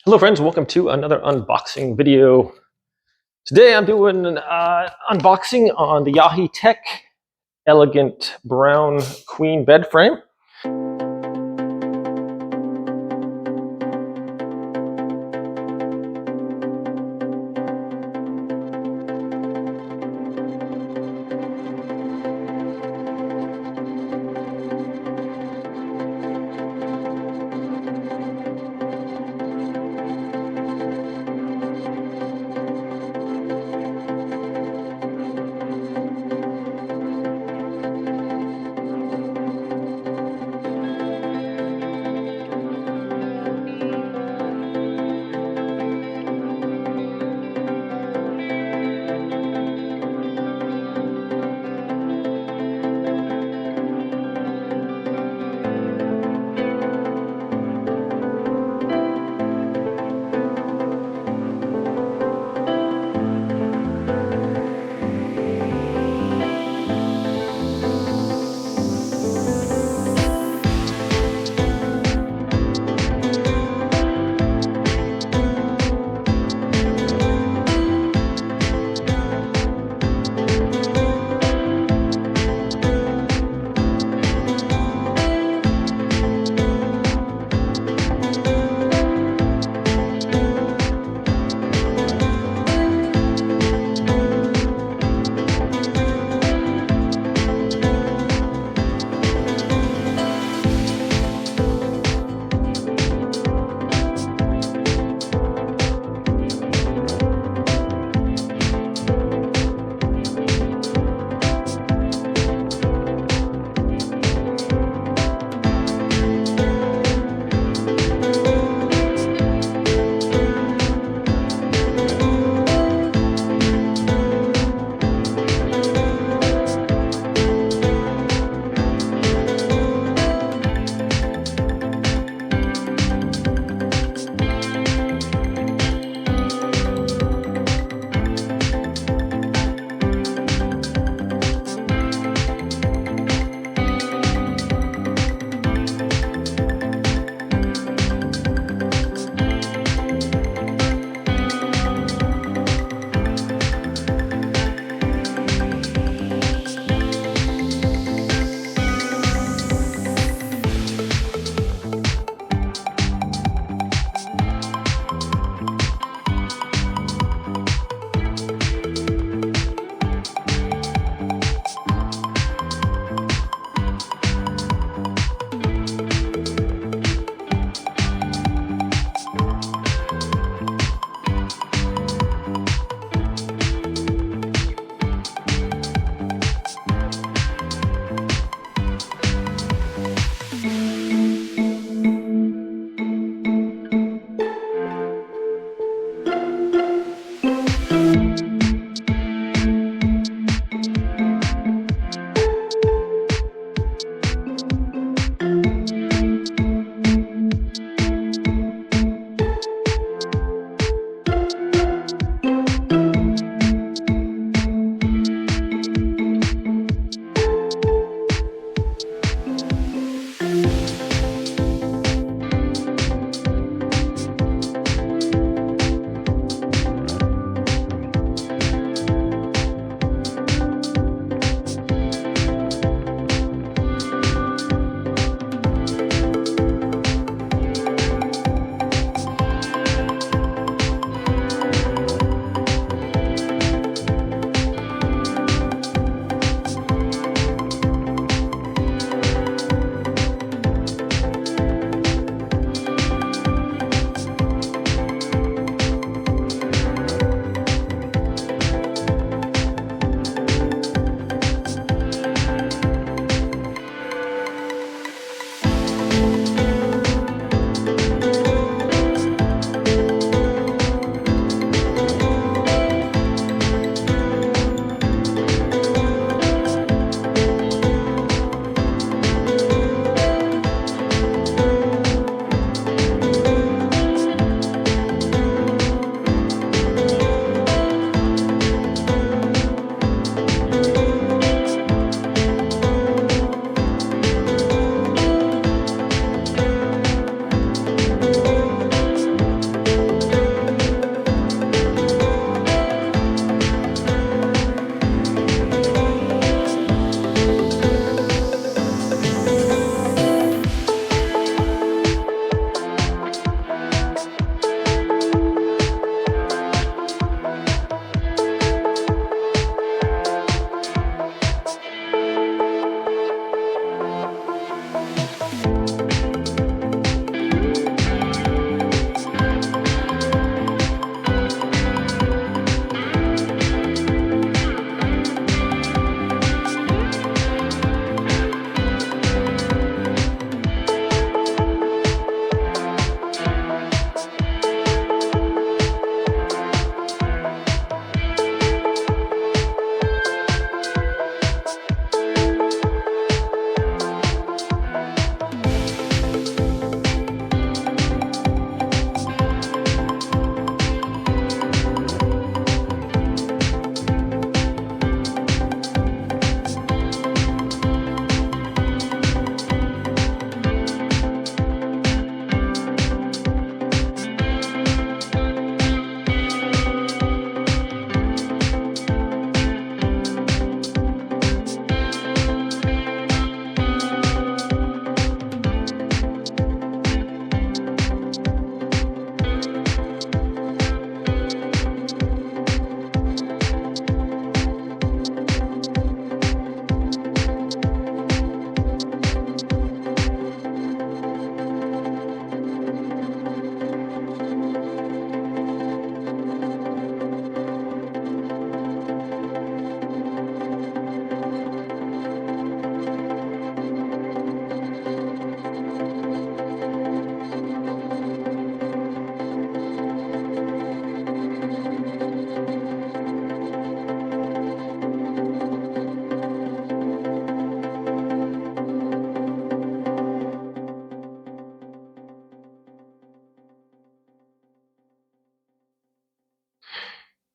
Hello friends, welcome to another unboxing video. Today I'm doing an unboxing on the Yaheetech elegant brown queen bed frame.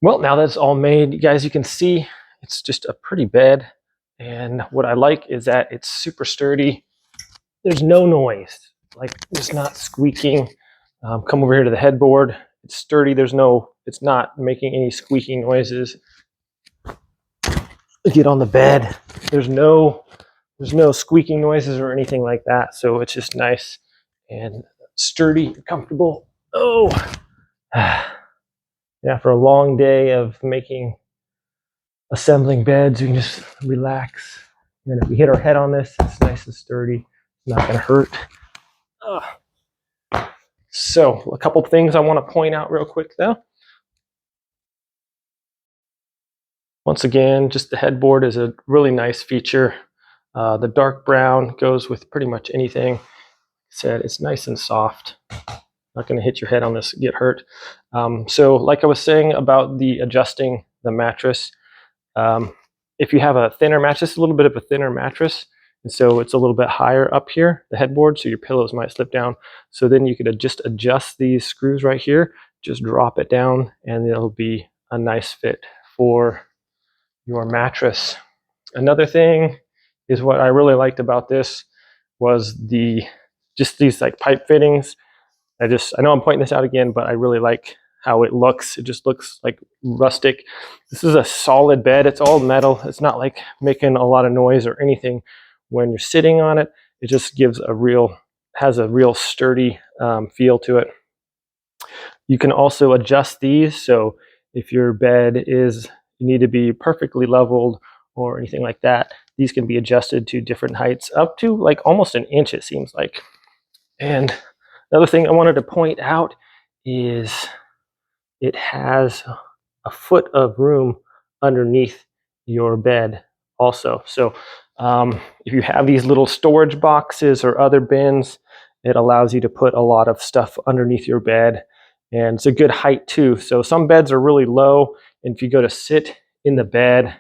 Well, now that it's all made, you guys, you can see it's just a pretty bed. And what I like is that it's super sturdy. There's no noise, like it's not squeaking. Come over here to the headboard. It's sturdy. It's not making any squeaking noises. Get on the bed. There's no squeaking noises or anything like that. So it's just nice and sturdy, comfortable. Oh, yeah, for a long day of assembling beds, you can just relax. And if we hit our head on this, it's nice and sturdy. It's not going to hurt. So a couple things I want to point out real quick though. Once again, just the headboard is a really nice feature. The dark brown goes with pretty much anything. Like I said, it's nice and soft. Not going to hit your head on this, get hurt. So like I was saying about the adjusting the mattress, if you have a thinner mattress, a little bit of a thinner mattress, and so it's a little bit higher up here, the headboard, so your pillows might slip down. So then you could just adjust these screws right here, just drop it down, and it'll be a nice fit for your mattress. Another thing is what I really liked about this was just these like pipe fittings. I know I'm pointing this out again, but I really like how it looks. It just looks like rustic. This is a solid bed. It's all metal. It's not like making a lot of noise or anything when you're sitting on it. It just has a real sturdy feel to it. You can also adjust these. So if your bed you need to be perfectly leveled or anything like that, these can be adjusted to different heights up to like almost an inch, it seems like. And another thing I wanted to point out is it has a foot of room underneath your bed also. So if you have these little storage boxes or other bins, it allows you to put a lot of stuff underneath your bed. And it's a good height too. So some beds are really low, and if you go to sit in the bed,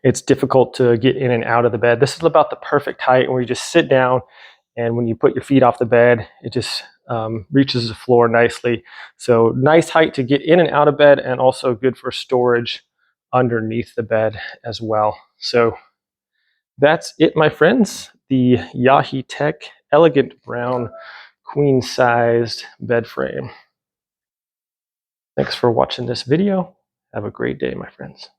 it's difficult to get in and out of the bed. This is about the perfect height where you just sit down, and when you put your feet off the bed, it just reaches the floor nicely. So nice height to get in and out of bed, and also good for storage underneath the bed as well. So that's it, my friends. The Yaheetech Elegant Brown queen-sized bed frame. Thanks for watching this video. Have a great day, my friends.